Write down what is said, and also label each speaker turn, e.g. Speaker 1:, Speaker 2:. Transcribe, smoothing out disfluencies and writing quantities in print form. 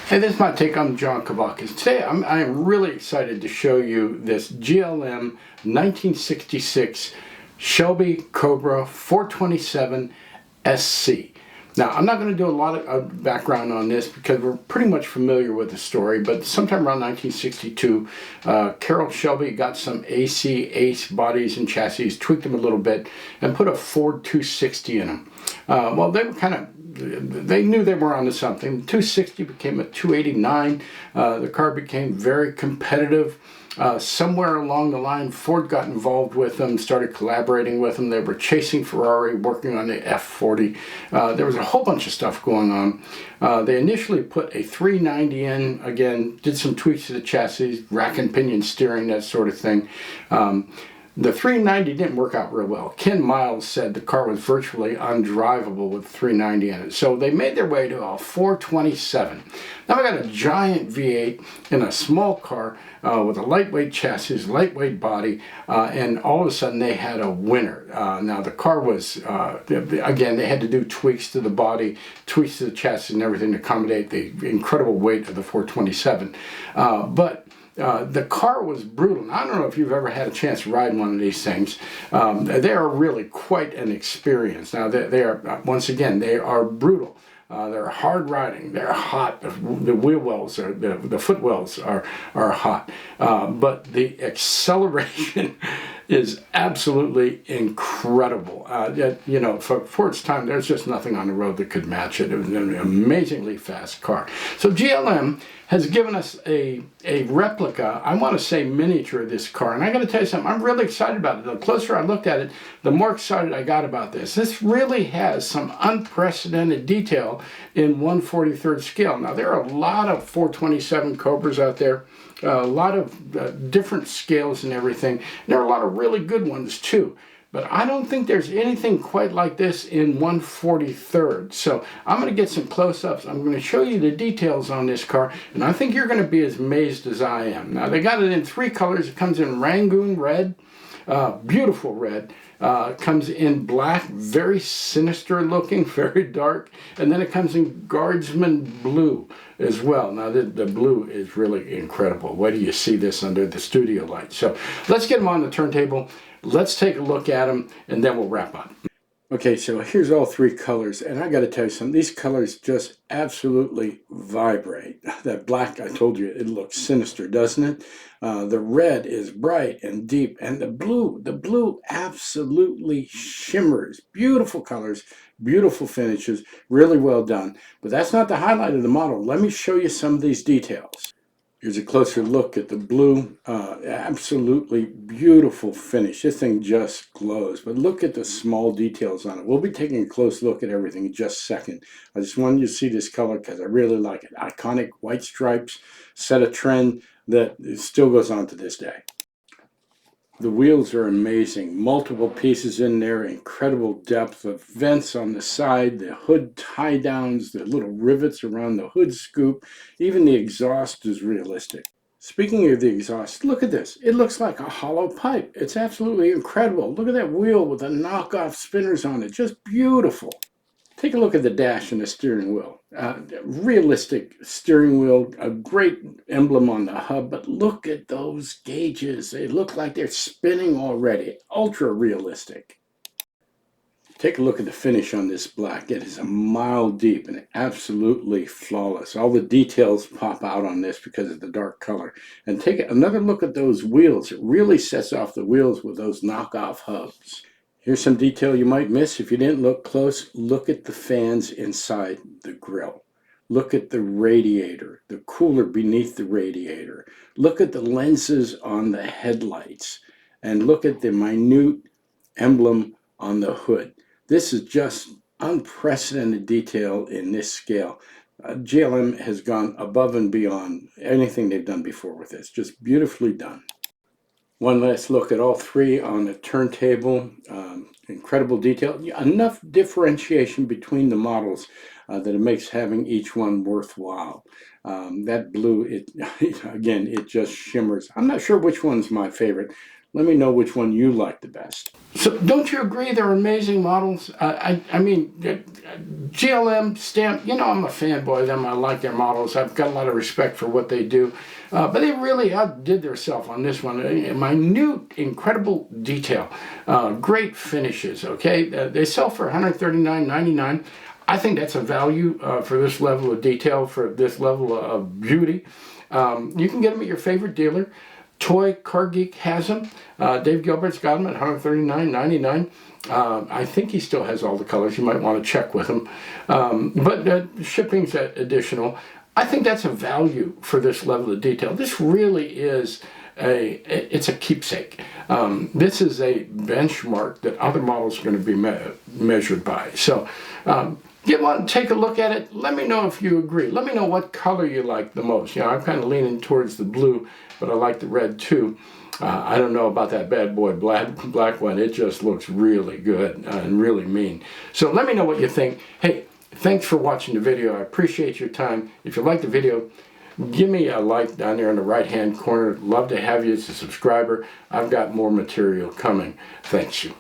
Speaker 1: Hey, this is my take on John Kavakis. Today I'm really excited to show you this GLM 1966 Shelby Cobra 427 SC. Now, I'm not going to do a lot of background on this because we're pretty much familiar with the story, but sometime around 1962, Carroll Shelby got some AC Ace bodies and chassis, tweaked them a little bit, and put a Ford 260 in them. Well, they were they knew they were onto something. The 260 became a 289. The car became very competitive. Somewhere along the line, Ford got involved with them, started collaborating with them. They were chasing Ferrari, working on the F40. There was a whole bunch of stuff going on. They initially put a 390 in, again, did some tweaks to the chassis, rack and pinion steering, that sort of thing. The 390 didn't work out real well. Ken Miles said the car was virtually undrivable with 390 in it. So they made their way to a 427. Now I got a giant V8 in a small car with a lightweight chassis, lightweight body, and all of a sudden they had a winner. Now the car was, again, they had to do tweaks to the body, tweaks to the chassis and everything to accommodate the incredible weight of the 427. The car was brutal. Now, I don't know if you've ever had a chance to ride one of these things. They are really quite an experience. Now, they are, once again, they are brutal. They're hard riding. They're hot. The wheel wells, the footwells are hot. But the acceleration is absolutely incredible. You know, for its time, there's just nothing on the road that could match it. It was an amazingly fast car. So GLM has given us a replica, I want to say miniature of this car. And I got to tell you something, I'm really excited about it. The closer I looked at it, the more excited I got about this. This really has some unprecedented detail in 1/43rd scale. Now, there are a lot of 427 Cobras out there, a lot of different scales and everything. There are a lot of really good ones too. But I don't think there's anything quite like this in 1/43rd. So I'm going to get some close-ups. I'm going to show you the details on this car, and I think you're going to be as amazed as I am. Now, they got it in 3 colors. It comes in Rangoon red, beautiful red. Comes in black, very sinister looking, very dark, and then it comes in Guardsman blue as well. Now the blue is really incredible. Wait till you see this under the studio light. So let's get them on the turntable. Let's take a look at them, and then we'll wrap up. Okay, so here's all 3 colors, and I got to tell you something. These colors just absolutely vibrate. That black, I told you, it looks sinister, doesn't it? The red is bright and deep, and the blue absolutely shimmers. Beautiful colors, beautiful finishes, really well done. But that's not the highlight of the model. Let me show you some of these details. Here's a closer look at the blue. Absolutely beautiful finish. This thing just glows. But look at the small details on it. We'll be taking a close look at everything in just a second. I just wanted you to see this color because I really like it. Iconic white stripes set a trend that still goes on to this day. The wheels are amazing. Multiple pieces in there, incredible depth of vents on the side, the hood tie downs, the little rivets around the hood scoop. Even the exhaust is realistic. Speaking of the exhaust, look at this. It looks like a hollow pipe. It's absolutely incredible. Look at that wheel with the knockoff spinners on it. Just beautiful. Take a look at the dash and the steering wheel. Realistic steering wheel, a great emblem on the hub, but look at those gauges. They look like they're spinning already. Ultra realistic. Take a look at the finish on this black. It is a mile deep and absolutely flawless. All the details pop out on this because of the dark color. And take another look at those wheels. It really sets off the wheels with those knockoff hubs. Here's some detail you might miss if you didn't look close. Look at the fans inside the grille. Look at the radiator, the cooler beneath the radiator. Look at the lenses on the headlights. And look at the minute emblem on the hood. This is just unprecedented detail in this scale. GLM has gone above and beyond anything they've done before with this. Just beautifully done. One last look at all 3 on the turntable. Incredible detail. Enough differentiation between the models that it makes having each one worthwhile. That blue, again, it just shimmers. I'm not sure which one's my favorite. Let me know which one you like the best. So don't you agree they're amazing models? I mean, GLM stamp, you know I'm a fanboy of them. I like their models. I've got a lot of respect for what they do. But they really outdid themselves on this one. Minute, incredible detail. Great finishes, okay? They sell for $139.99. I think that's a value for this level of detail, for this level of beauty. You can get them at your favorite dealer. Toy Car Geek has them. Dave Gilbert's got them at $139.99. I think he still has all the colors. You might want to check with him. But shipping's additional. I think that's a value for this level of detail. This really is it's a keepsake. This is a benchmark that other models are going to be measured by. So get one, take a look at it. Let me know if you agree. Let me know what color you like the most. You know, I'm kind of leaning towards the blue, but I like the red too. I don't know about that bad boy black one. It just looks really good and really mean. So let me know what you think. Hey, thanks for watching the video. I appreciate your time. If you like the video, give me a like down there in the right-hand corner. Love to have you as a subscriber. I've got more material coming. Thanks you.